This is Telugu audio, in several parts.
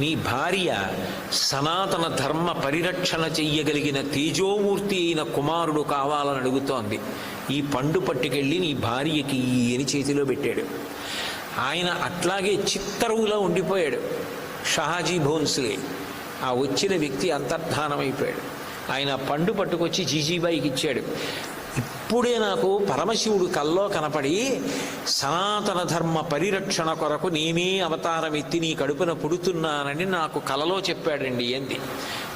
నీ భార్య సనాతన ధర్మ పరిరక్షణ చెయ్యగలిగిన తేజోమూర్తి అయిన కుమారుడు కావాలని అడుగుతోంది. ఈ పండు పట్టుకెళ్ళి నీ భార్యకి అని చేతిలో పెట్టాడు. ఆయన అట్లాగే చిత్తరువులో ఉండిపోయాడు. షహాజీ భోన్స్లే ఆ వచ్చిన వ్యక్తి అంతర్ధానమైపోయాడు. ఆయన పండు పట్టుకొచ్చి జీజీబాయికి ఇచ్చాడు. ఇప్పుడే నాకు పరమశివుడు కల్లో కనపడి సనాతన ధర్మ పరిరక్షణ కొరకు నేనే అవతారం ఎత్తి నీ కడుపున పుడుతున్నానని నాకు కలలో చెప్పాడండి అంది.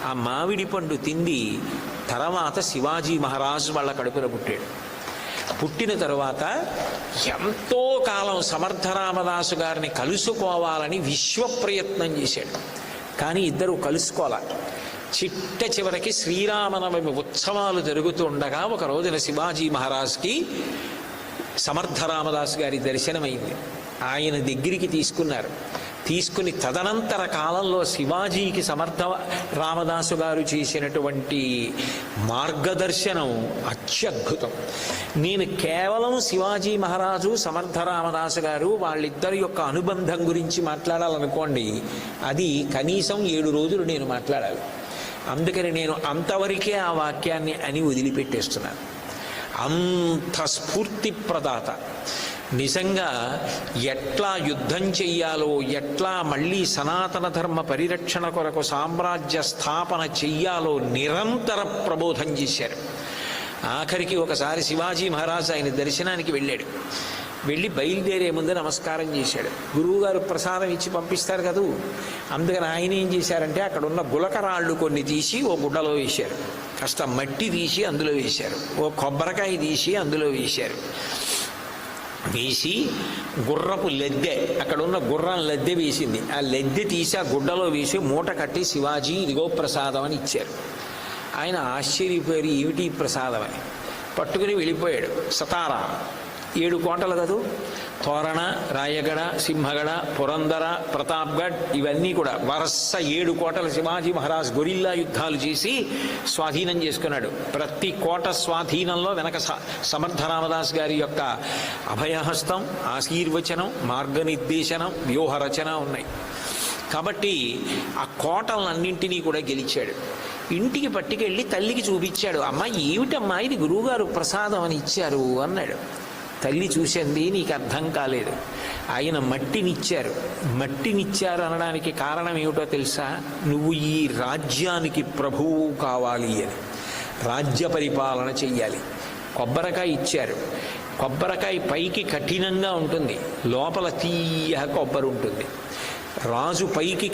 ఆ మామిడి పండు తింది. తర్వాత శివాజీ మహారాజు వాళ్ళ కడుపున పుట్టాడు. పుట్టిన తరువాత ఎంతో కాలం సమర్థరామదాసు గారిని కలుసుకోవాలని విశ్వప్రయత్నం చేశాడు. కానీ ఇద్దరు కలుసుకోవాలి. చిట్ట చివరికి శ్రీరామనవమి ఉత్సవాలు జరుగుతూ ఉండగా ఒక రోజున శివాజీ మహారాజ్కి సమర్థరామదాసు గారి దర్శనమైంది. ఆయన దగ్గరికి తీసుకున్నారు. తీసుకుని తదనంతర కాలంలో శివాజీకి సమర్థ రామదాసు గారు చేసినటువంటి మార్గదర్శనం అత్యద్భుతం. నేను కేవలం శివాజీ మహారాజు సమర్థ రామదాసు గారు వాళ్ళిద్దరి యొక్క అనుబంధం గురించి మాట్లాడాలనుకోండి, అది కనీసం 7 రోజులు నేను మాట్లాడాలి. అందుకని నేను అంతవరకే ఆ వాక్యాన్ని అని వదిలిపెట్టేస్తున్నాను. అంత స్ఫూర్తి ప్రదాత. నిజంగా ఎట్లా యుద్ధం చెయ్యాలో, ఎట్లా మళ్ళీ సనాతన ధర్మ పరిరక్షణ కొరకు సామ్రాజ్య స్థాపన చెయ్యాలో నిరంతర ప్రబోధం చేశారు. ఆఖరికి ఒకసారి శివాజీ మహారాజ్ ఆయన దర్శనానికి వెళ్ళాడు. వెళ్ళి బయలుదేరే ముందు నమస్కారం చేశాడు. గురువుగారు ప్రసాదం ఇచ్చి పంపిస్తారు కదూ, అందుకని ఆయన ఏం చేశారంటే అక్కడ ఉన్న గులకరాళ్ళు కొన్ని తీసి ఓ గుడ్డలో వేశారు. కాస్త మట్టి తీసి అందులో వేశారు. ఓ కొబ్బరికాయ తీసి అందులో వేశారు. వేసి గుర్రపు లెద్దె, అక్కడ ఉన్న గుర్రం లెద్దె వేసింది. ఆ లెద్దె తీసి ఆ గుడ్డలో వేసి మూట కట్టి శివాజీ ఇదిగో ప్రసాదం అని ఇచ్చారు. ఆయన ఆశ్చర్యపోయారు, ఏమిటి ప్రసాదం అని. పట్టుకుని వెళ్ళిపోయాడు. సతారా 7 కోటలు కదూ, తోరణ, రాయగడ, సింహగడ, పురందర, ప్రతాప్గఢ్, ఇవన్నీ కూడా వరుస 7 కోటలు శివాజీ మహారాజ్ గొరిల్లా యుద్ధాలు చేసి స్వాధీనం చేసుకున్నాడు. ప్రతి కోట స్వాధీనంలో వెనక సమర్థ రామదాస్ గారి యొక్క అభయహస్తం, ఆశీర్వచనం, మార్గనిర్దేశనం, వ్యూహరచన ఉన్నాయి. కాబట్టి ఆ కోటలన్నింటినీ కూడా గెలిచాడు. ఇంటికి పట్టుకెళ్ళి తల్లికి చూపించాడు. అమ్మ ఏమిటమ్మా ఇది గురువుగారు ప్రసాదం అని ఇచ్చారు అన్నాడు. తల్లి చూసింది, నీకు అర్థం కాలేదు. ఆయన మట్టినిచ్చారు. మట్టినిచ్చారు అనడానికి కారణం ఏమిటో తెలుసా? నువ్వు ఈ రాజ్యానికి ప్రభువు కావాలి అని, రాజ్య పరిపాలన చెయ్యాలి. కొబ్బరికాయ ఇచ్చారు. కొబ్బరికాయ పైకి కఠినంగా ఉంటుంది, లోపల తీయ కొబ్బరి ఉంటుంది. రాజు పైకి